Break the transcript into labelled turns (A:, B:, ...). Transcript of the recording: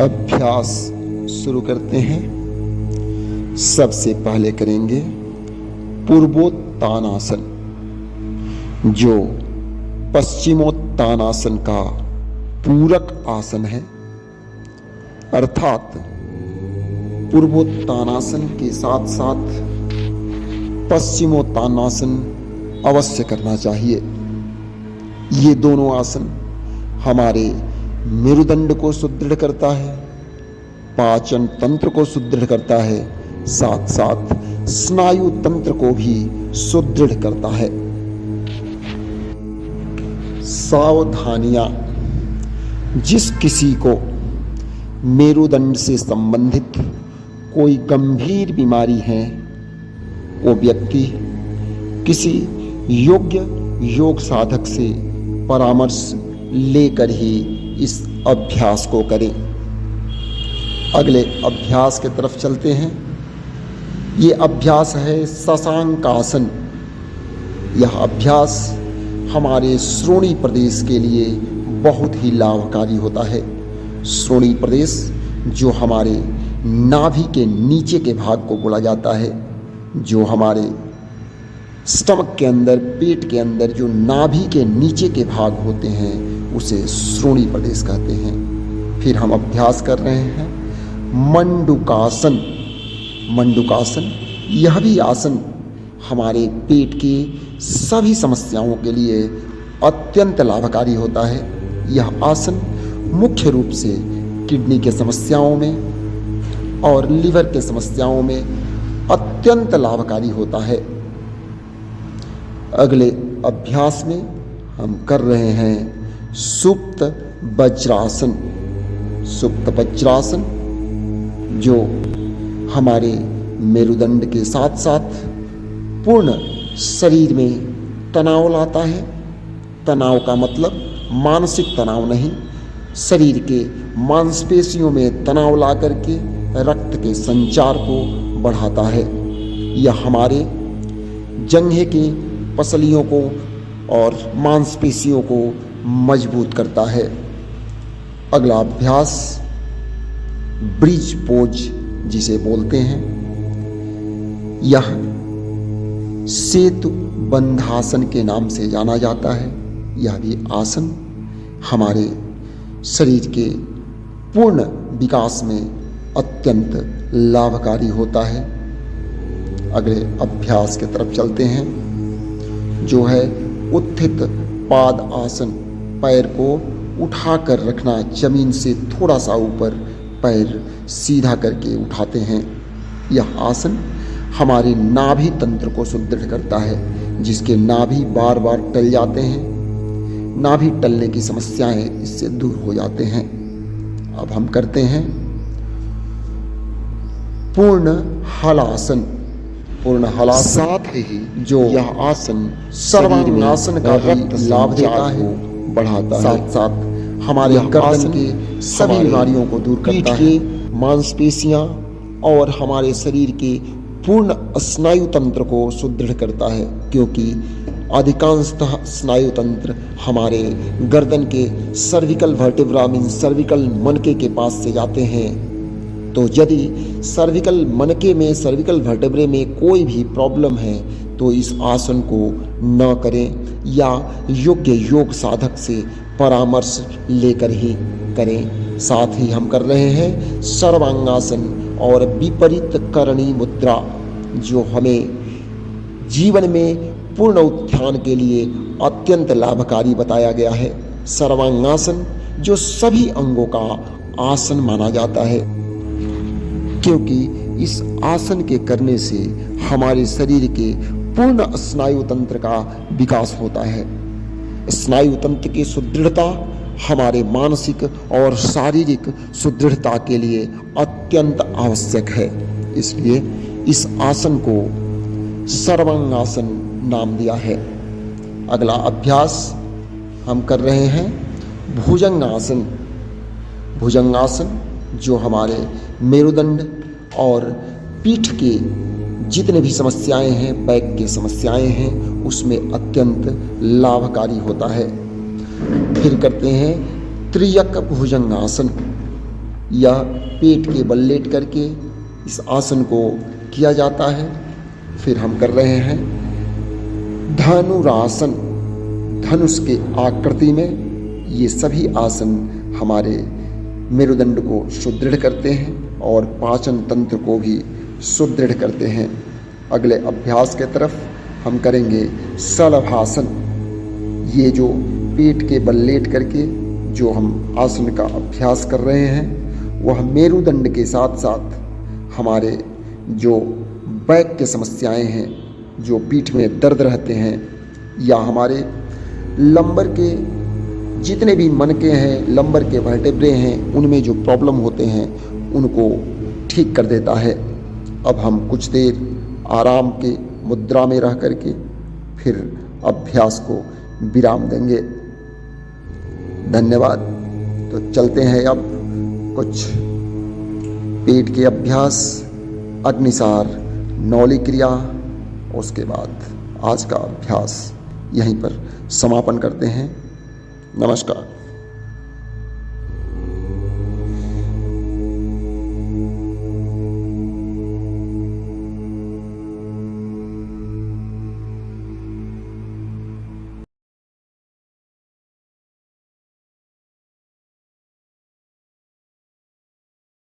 A: अभ्यास शुरू करते हैं। सबसे पहले करेंगे पूर्वोत्तानासन, जो पश्चिमोत्तानासन का पूरक आसन है। अर्थात पूर्वोत्तानासन के साथ साथ पश्चिमोत्तानासन अवश्य करना चाहिए। ये दोनों आसन हमारे मेरुदंड को सुदृढ़ करता है, पाचन तंत्र को सुदृढ़ करता है, साथ साथ स्नायु तंत्र को भी सुदृढ़ करता है। सावधानियां। जिस किसी को मेरुदंड से संबंधित कोई गंभीर बीमारी है, वो व्यक्ति किसी योग्य योग साधक से परामर्श लेकर ही इस अभ्यास को करें। अगले अभ्यास की तरफ चलते हैं। ये अभ्यास है शशांकासन। यह अभ्यास हमारे श्रोणी प्रदेश के लिए बहुत ही लाभकारी होता है। श्रोणी प्रदेश जो हमारे नाभि के नीचे के भाग को बोला जाता है, जो हमारे स्टमक के अंदर, पेट के अंदर जो नाभि के नीचे के भाग होते हैं, उसे श्रोणी प्रदेश कहते हैं। फिर हम अभ्यास कर रहे हैं मंडूकासन। मंडूकासन यह भी आसन हमारे पेट की सभी समस्याओं के लिए अत्यंत लाभकारी होता है। यह आसन मुख्य रूप से किडनी के समस्याओं में और लीवर के समस्याओं में अत्यंत लाभकारी होता है। अगले अभ्यास में हम कर रहे हैं सुप्त वज्रासन। सुप्त वज्रासन जो हमारे मेरुदंड के साथ साथ पूर्ण शरीर में तनाव लाता है। तनाव का मतलब मानसिक तनाव नहीं, शरीर के मांसपेशियों में तनाव ला करके रक्त के संचार को बढ़ाता है। यह हमारे जंघे के पसलियों को और मांसपेशियों को मजबूत करता है। अगला अभ्यास ब्रिज पोज जिसे बोलते हैं, यह सेतु बंधासन के नाम से जाना जाता है। यह भी आसन हमारे शरीर के पूर्ण विकास में अत्यंत लाभकारी होता है। अगले अभ्यास की तरफ चलते हैं, जो है उत्थित पाद आसन। पैर को उठाकर रखना, जमीन से थोड़ा सा ऊपर पैर सीधा करके उठाते हैं। यह आसन हमारे नाभि तंत्र को सुदृढ़ करता है। जिसके नाभि बार बार टल जाते हैं, नाभि टलने की समस्याएं इससे दूर हो जाते हैं। अब हम करते हैं पूर्ण हलासन। पूर्ण हलासन साथ ही जो यह आसन सर्वांगासन का रक्त लाभ देता है, बढ़ाता है, साथ साथ हमारे गर्दन के सभी बीमारियों को दूर करता है। मांसपेशियां और हमारे शरीर के पूर्ण स्नायु तंत्र को सुदृढ़ करता है, क्योंकि अधिकांशतः स्नायु तंत्र हमारे गर्दन के सर्विकल वर्टिब्रा मीन सर्विकल मनके के पास से जाते हैं। तो यदि सर्विकल मनके में, सर्विकल वर्टिब्रे में कोई भी प्रॉब्लम है तो इस आसन को न करें या योग्य योग साधक से परामर्श लेकर ही करें। साथ ही हम कर रहे हैं सर्वांगासन और विपरीत करणी मुद्रा, जो हमें जीवन में पूर्ण उत्थान के लिए अत्यंत लाभकारी बताया गया है। सर्वांगासन जो सभी अंगों का आसन माना जाता है, क्योंकि इस आसन के करने से हमारे शरीर के पूर्ण स्नायु तंत्र का विकास होता है। स्नायु तंत्र की सुदृढ़ता हमारे मानसिक और शारीरिक सुदृढ़ता के लिए अत्यंत आवश्यक है। इसलिए इस आसन को सर्वांगासन नाम दिया है। अगला अभ्यास हम कर रहे हैं भुजंगासन। भुजंगासन जो हमारे मेरुदंड और पीठ के जितने भी समस्याएं हैं, बैक की समस्याएं हैं, उसमें अत्यंत लाभकारी होता है। फिर करते हैं त्रियक भुजंगासन। यह पेट के बल लेट करके इस आसन को किया जाता है। फिर हम कर रहे हैं धनुरासन। धनुष के आकृति में ये सभी आसन हमारे मेरुदंड को सुदृढ़ करते हैं और पाचन तंत्र को भी सुदृढ़ करते हैं। अगले अभ्यास के तरफ हम करेंगे शलभासन। ये जो पेट के बल लेट करके जो हम आसन का अभ्यास कर रहे हैं वह मेरुदंड के साथ साथ हमारे जो बैक की समस्याएं हैं, जो पीठ में दर्द रहते हैं या हमारे लंबर के जितने भी मनके हैं, लंबर के वर्टेब्रे हैं, उनमें जो प्रॉब्लम होते हैं उनको ठीक कर देता है। अब हम कुछ देर आराम के मुद्रा में रह करके फिर अभ्यास को विराम देंगे। धन्यवाद। तो चलते हैं अब कुछ पेट के अभ्यास, अग्निसार, नौली क्रिया, उसके बाद आज का अभ्यास यहीं पर समापन करते हैं। नमस्कार।